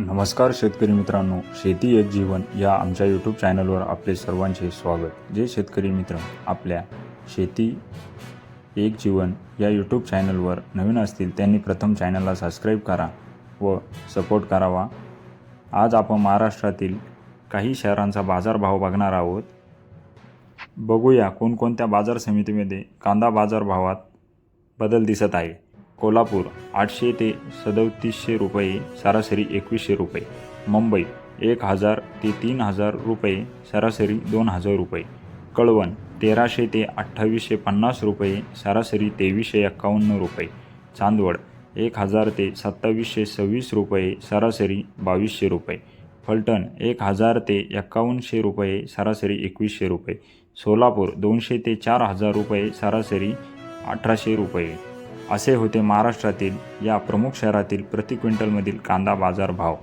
नमस्कार शेतकरी मित्रांनो, शेती एक जीवन या आमच्या यूट्यूब चॅनलवर आपले सर्वांचे स्वागत। जे शेतकरी मित्र आपल्या शेती एक जीवन या यूट्यूब चॅनलवर नवीन असतील त्यांनी प्रथम चॅनलला सबस्क्राईब करा व सपोर्ट करावा। आज आपण महाराष्ट्रातील काही शहरांचा बाजारभाव बघणार आहोत। बघूया कोणकोणत्या बाजार समितीमध्ये कांदा बाजारभावात बदल दिसत आहे। कोल्हापूर 800 ते 3700 रुपये, सरासरी 2100 रुपये। मुंबई 1000 ते 3000 रुपये, सरासरी 2000 रुपये। कळवण 1300 ते 2850 रुपये, सरासरी 2351 रुपये। चांदवड 1000 ते 2726 रुपये, सरासरी 2200 रुपये। फलटण 1000 ते 5100 रुपये, सरासरी 2100 रुपये। सोलापूर 200 ते 4000 रुपये, सरासरी 1800 रुपये। असे होते महाराष्ट्रातील या प्रमुख शहरातील प्रति क्विंटलमधील कांदा बाजार भाव।